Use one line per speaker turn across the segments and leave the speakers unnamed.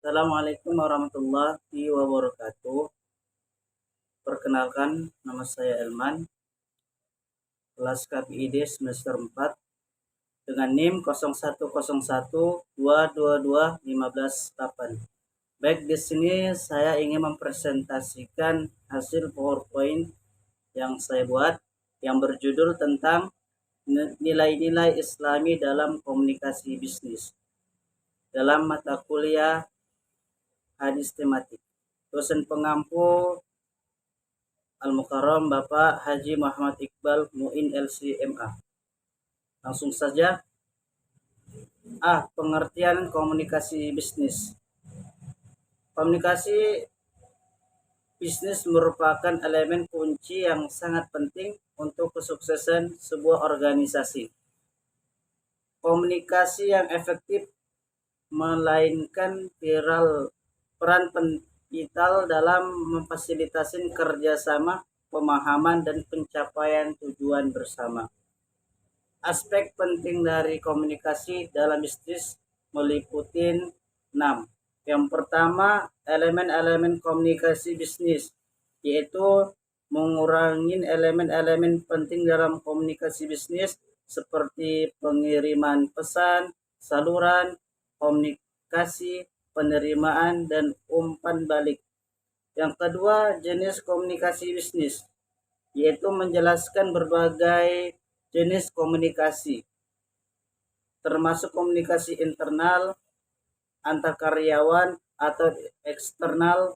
Assalamualaikum warahmatullahi wabarakatuh. Perkenalkan, nama saya Elman, kelas KPID semester 4 dengan NIM 0101222158. Baik, di sini saya ingin mempresentasikan hasil PowerPoint yang saya buat yang berjudul tentang nilai-nilai Islami dalam komunikasi bisnis dalam mata kuliah hadis tematik. Dosen pengampu Al-Mukarram Bapak Haji Muhammad Iqbal Muin LCMA. Langsung saja. Pengertian komunikasi bisnis. Komunikasi bisnis merupakan elemen kunci yang sangat penting untuk kesuksesan sebuah organisasi. Komunikasi yang efektif melainkan peran vital dalam memfasilitasi kerjasama, pemahaman, dan pencapaian tujuan bersama. Aspek penting dari komunikasi dalam bisnis meliputi 6. Yang pertama, elemen-elemen komunikasi bisnis, yaitu mengurangi elemen-elemen penting dalam komunikasi bisnis seperti pengiriman pesan, saluran komunikasi, penerimaan, dan umpan balik. Yang kedua, jenis komunikasi bisnis, yaitu menjelaskan berbagai jenis komunikasi, termasuk komunikasi internal, antar karyawan, atau eksternal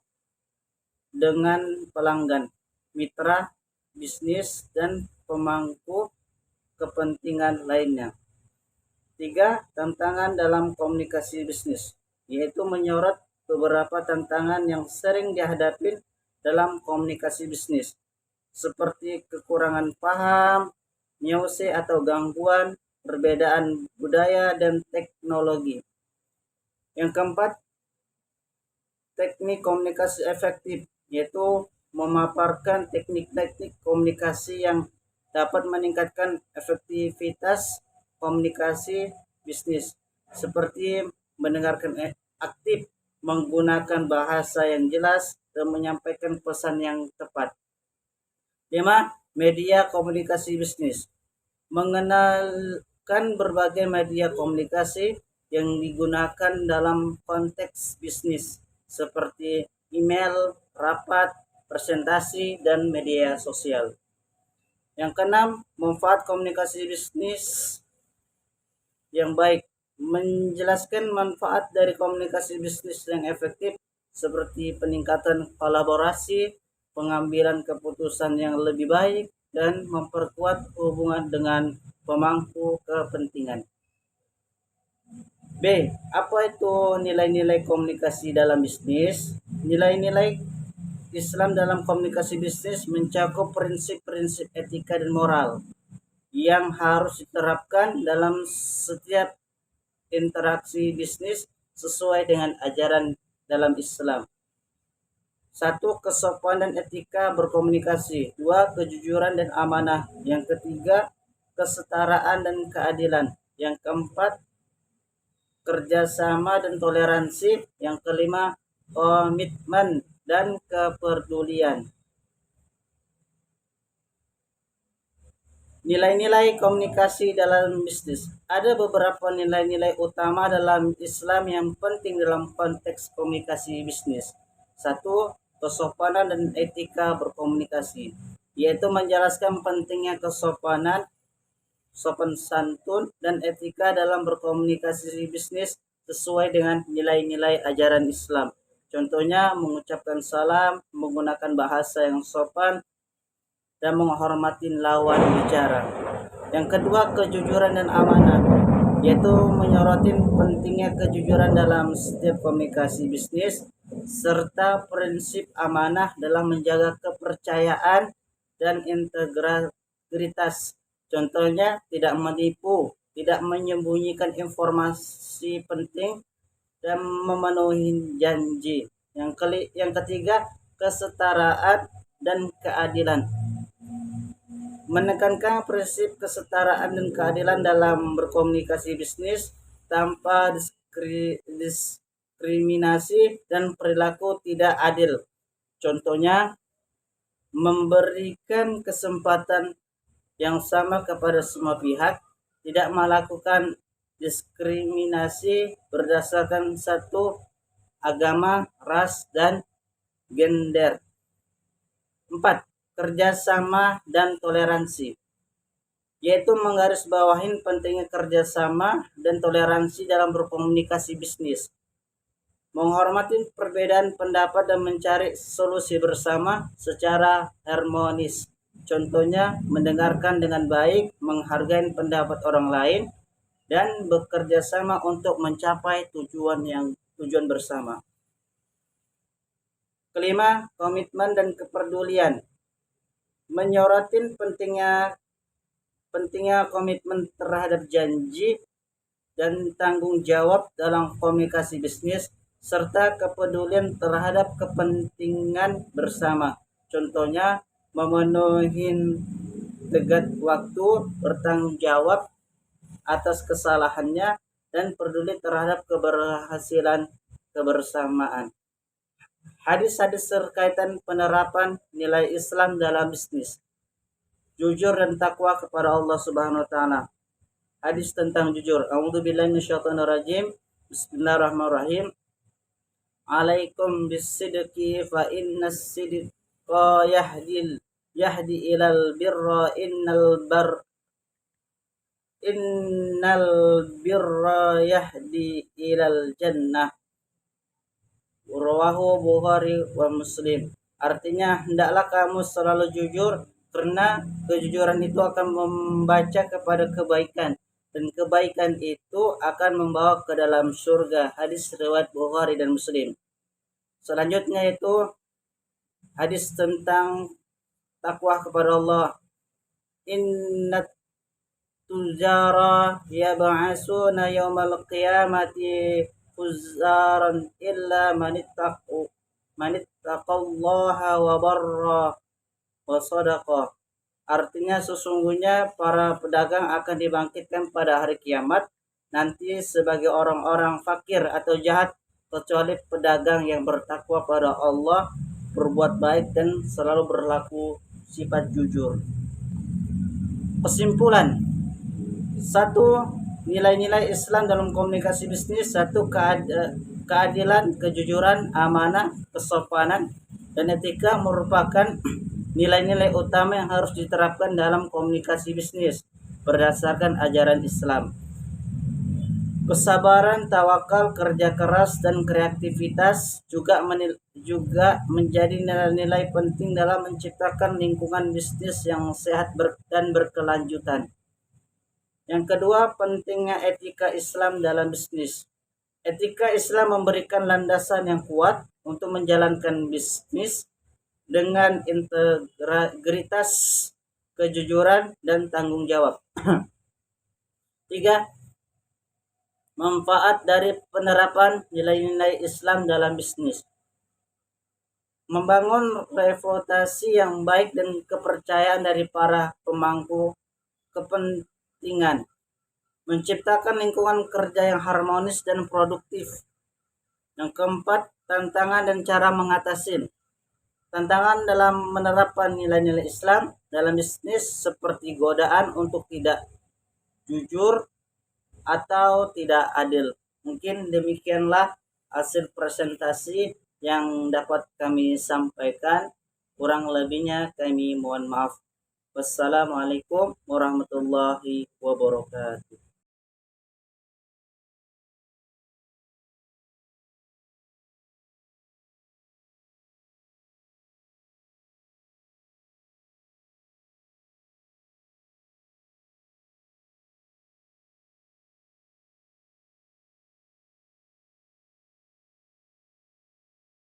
dengan pelanggan, mitra bisnis, dan pemangku kepentingan lainnya. 3. Tantangan dalam komunikasi bisnis, yaitu menyorot beberapa tantangan yang sering dihadapi dalam komunikasi bisnis, seperti kekurangan paham, nyose atau gangguan, perbedaan budaya, dan teknologi. Yang keempat, teknik komunikasi efektif, yaitu memaparkan teknik-teknik komunikasi yang dapat meningkatkan efektivitas komunikasi bisnis, seperti mendengarkan aktif, menggunakan bahasa yang jelas, dan menyampaikan pesan yang tepat. 5. Media komunikasi bisnis, mengenalkan berbagai media komunikasi yang digunakan dalam konteks bisnis, seperti email, rapat, presentasi, dan media sosial. Yang keenam, manfaat komunikasi bisnis yang baik, menjelaskan manfaat dari komunikasi bisnis yang efektif seperti peningkatan kolaborasi, pengambilan keputusan yang lebih baik, dan memperkuat hubungan dengan pemangku kepentingan. B. Apa itu nilai-nilai komunikasi dalam bisnis? Nilai-nilai Islam dalam komunikasi bisnis mencakup prinsip-prinsip etika dan moral yang harus diterapkan dalam setiap interaksi bisnis sesuai dengan ajaran dalam Islam. 1. Kesopanan etika berkomunikasi. 2. Kejujuran dan amanah. Yang ketiga, kesetaraan dan keadilan. Yang keempat, kerjasama dan toleransi. Yang kelima, komitmen dan kepedulian. Nilai-nilai komunikasi dalam bisnis. Ada beberapa nilai-nilai utama dalam Islam yang penting dalam konteks komunikasi bisnis. 1. Kesopanan dan etika berkomunikasi, yaitu menjelaskan pentingnya kesopanan, sopan santun, dan etika dalam berkomunikasi bisnis sesuai dengan nilai-nilai ajaran Islam. Contohnya mengucapkan salam, menggunakan bahasa yang sopan, dan menghormati lawan bicara. Yang kedua, kejujuran dan amanah, yaitu menyoroti pentingnya kejujuran dalam setiap komunikasi bisnis serta prinsip amanah dalam menjaga kepercayaan dan integritas. Contohnya tidak menipu, tidak menyembunyikan informasi penting, dan memenuhi janji. Yang ketiga, kesetaraan dan keadilan, menekankan prinsip kesetaraan dan keadilan dalam berkomunikasi bisnis tanpa diskriminasi dan perilaku tidak adil. Contohnya, memberikan kesempatan yang sama kepada semua pihak, tidak melakukan diskriminasi berdasarkan satu agama, ras, dan gender. 4. Kerjasama dan toleransi, yaitu menggarisbawahi pentingnya kerjasama dan toleransi dalam berkomunikasi bisnis, menghormati perbedaan pendapat dan mencari solusi bersama secara harmonis. Contohnya, mendengarkan dengan baik, menghargai pendapat orang lain, dan bekerja sama untuk mencapai tujuan bersama. Kelima, komitmen dan kepedulian, menyorotin pentingnya komitmen terhadap janji dan tanggung jawab dalam komunikasi bisnis, serta kepedulian terhadap kepentingan bersama. Contohnya, memenuhi tenggat waktu, bertanggung jawab atas kesalahannya, dan peduli terhadap keberhasilan kebersamaan. Hadis-hadis terkaitan penerapan nilai Islam dalam bisnis. Jujur dan takwa kepada Allah Subhanahu wa taala. Hadis tentang jujur. A'udzubillahi minasyaitonirrajim. Bismillahirrahmanirrahim. Alaikum bisidqi fa innas sidqa yahdi ilal birra innal birra yahdi ilal jannah. Rawahu Bukhari wa Muslim. Artinya, hendaklah kamu selalu jujur, karena kejujuran itu akan membaca kepada kebaikan, dan kebaikan itu akan membawa ke dalam surga. Hadis riwayat Bukhari dan Muslim. Selanjutnya itu hadis tentang takwa kepada Allah. Inna tujara yab'asuna yawmal qiyamati fuzzaran illa manittaqallaha wa barra wa sadaqa. Artinya, sesungguhnya para pedagang akan dibangkitkan pada hari kiamat nanti sebagai orang-orang fakir atau jahat, kecuali pedagang yang bertakwa pada Allah, berbuat baik, dan selalu berlaku sifat jujur. Kesimpulan: 1. Nilai-nilai Islam dalam komunikasi bisnis. 1. Keadilan, kejujuran, amanah, kesopanan, dan etika merupakan nilai-nilai utama yang harus diterapkan dalam komunikasi bisnis berdasarkan ajaran Islam. Kesabaran, tawakal, kerja keras, dan kreativitas juga menjadi nilai-nilai penting dalam menciptakan lingkungan bisnis yang sehat dan berkelanjutan. Yang kedua, pentingnya etika Islam dalam bisnis. Etika Islam memberikan landasan yang kuat untuk menjalankan bisnis dengan integritas, kejujuran, dan tanggung jawab. 3. Manfaat dari penerapan nilai-nilai Islam dalam bisnis. Membangun reputasi yang baik dan kepercayaan dari para pemangku kepentingan. Menciptakan lingkungan kerja yang harmonis dan produktif. Yang keempat, tantangan dan cara mengatasi. Tantangan dalam menerapkan nilai-nilai Islam dalam bisnis seperti godaan untuk tidak jujur atau tidak adil. Mungkin demikianlah hasil presentasi yang dapat kami sampaikan. Kurang lebihnya kami mohon maaf. Wassalamualaikum warahmatullahi wabarakatuh.